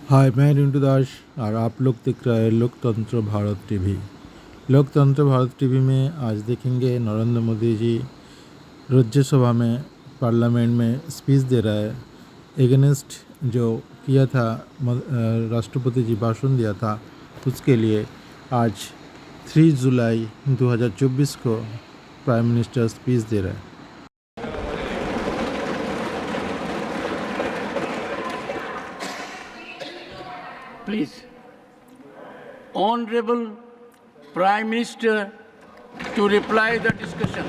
हाय, मैं रिंटू दास और आप लोग देख रहे हैं लोकतंत्र भारत टीवी। लोकतंत्र भारत टीवी में आज देखेंगे नरेंद्र मोदी जी राज्यसभा में पार्लियामेंट में स्पीच दे रहा है। एगेंस्ट जो किया था राष्ट्रपति जी भाषण दिया था उसके लिए आज 3 जुलाई 2024 को प्राइम मिनिस्टर स्पीच दे रहा है। Please, Honorable Prime Minister, to reply the discussion.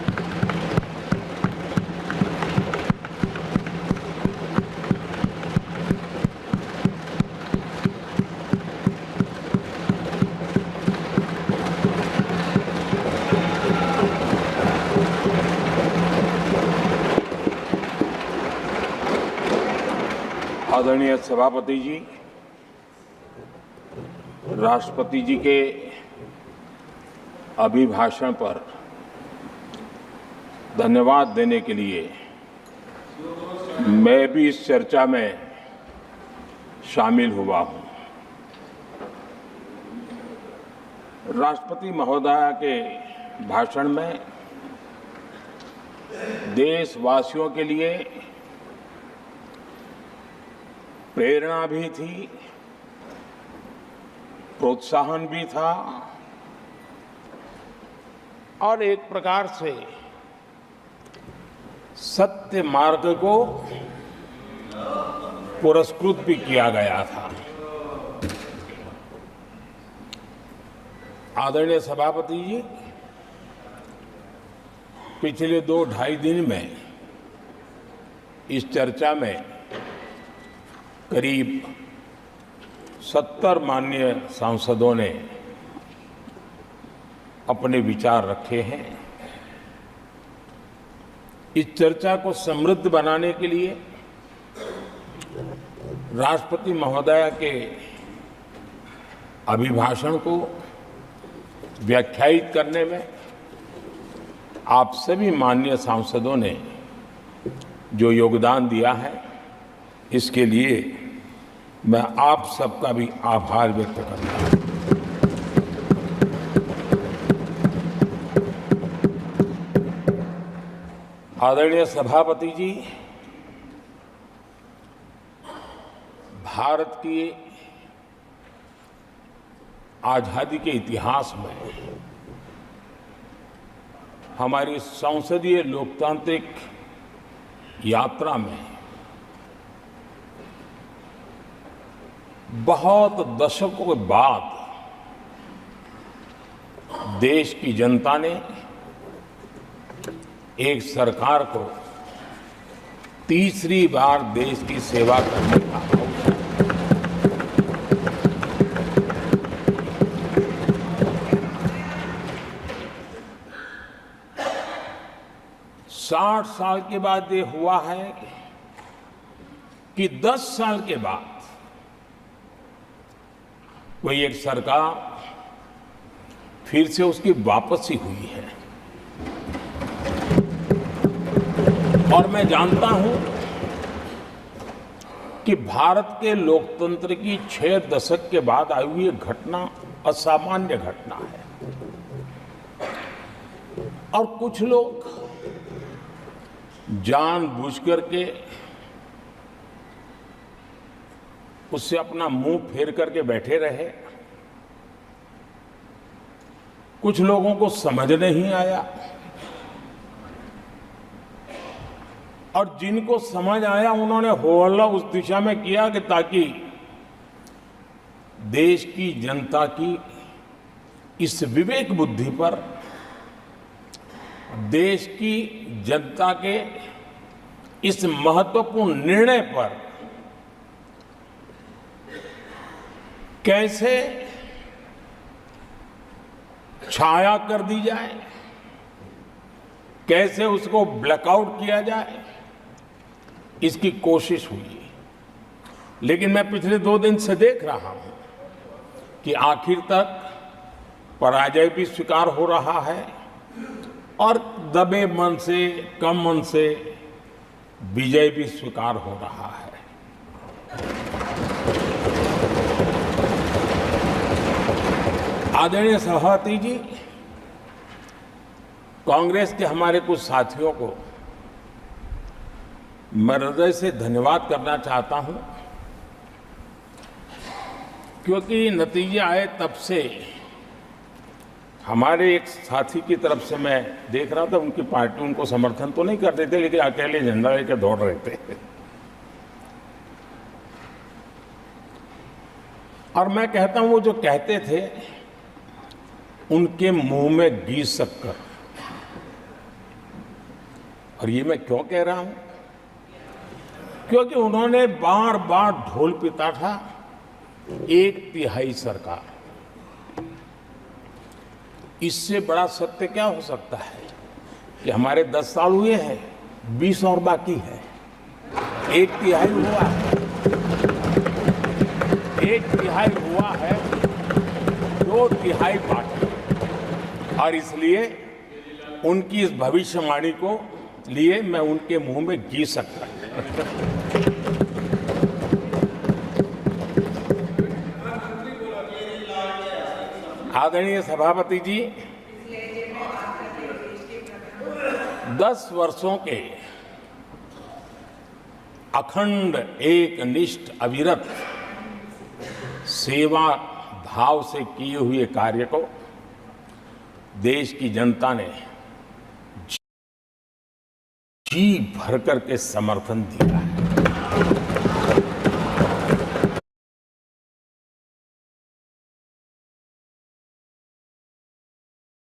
आदरणीय सभापति जी, राष्ट्रपति जी के अभिभाषण पर धन्यवाद देने के लिए मैं भी इस चर्चा में शामिल हुआ हूं। राष्ट्रपति महोदया के भाषण में देशवासियों के लिए प्रेरणा भी थी, प्रोत्साहन भी था और एक प्रकार से सत्य मार्ग को पुरस्कृत भी किया गया था। आदरणीय सभापति जी, पिछले 2-2.5 दिन में इस चर्चा में करीब 70 माननीय सांसदों ने अपने विचार रखे हैं। इस चर्चा को समृद्ध बनाने के लिए राष्ट्रपति महोदया के अभिभाषण को व्याख्यायित करने में आप सभी माननीय सांसदों ने जो योगदान दिया है, इसके लिए मैं आप सबका भी आभार व्यक्त करता हूं। आदरणीय सभापति जी, भारत की आजादी के इतिहास में हमारी संसदीय लोकतांत्रिक यात्रा में बहुत दशकों के बाद देश की जनता ने एक सरकार को तीसरी बार देश की सेवा करने का अवसर 60 साल के बाद ये हुआ है कि 10 साल के बाद कोई एक सरकार फिर से उसकी वापसी हुई है। और मैं जानता हूं कि भारत के लोकतंत्र की 6 दशक के बाद आई हुई घटना असामान्य घटना है और कुछ लोग जानबूझ करके उससे अपना मुंह फेर करके बैठे रहे। कुछ लोगों को समझ नहीं आया और जिनको समझ आया उन्होंने हो हल्ला उस दिशा में किया कि ताकि देश की जनता की इस विवेक बुद्धि पर, देश की जनता के इस महत्वपूर्ण निर्णय पर कैसे छाया कर दी जाए, कैसे उसको ब्लैकआउट किया जाए, इसकी कोशिश हुई। लेकिन मैं पिछले 2 दिन से देख रहा हूं कि आखिर तक पराजय भी स्वीकार हो रहा है और दबे मन से, कम मन से विजय भी स्वीकार हो रहा है। आदरणीय सभापति जी, कांग्रेस के हमारे कुछ साथियों को मैं हृदय से धन्यवाद करना चाहता हूं, क्योंकि नतीजे आए तब से हमारे एक साथी की तरफ से मैं देख रहा था, उनकी पार्टी उनको समर्थन तो नहीं कर रहे थे, लेकिन अकेले झंडा लेकर दौड़ रहे थे। और मैं कहता हूं, वो जो कहते थे उनके मुंह में घी शक्कर। और ये मैं क्यों कह रहा हूं? क्योंकि उन्होंने बार बार ढोल पिटा था 1/3 सरकार। इससे बड़ा सत्य क्या हो सकता है कि हमारे 10 साल हुए हैं, 20 और बाकी है, 1/3 हुआ है, 1/3 हुआ है, 2/3 बाकी। और इसलिए उनकी इस भविष्यवाणी को लिए मैं उनके मुंह में घी सकता हूं। आदरणीय सभापति जी, 10 वर्षों के अखंड एकनिष्ठ अविरत सेवा भाव से किए हुए कार्य को देश की जनता ने जी भर करके समर्थन दिया है।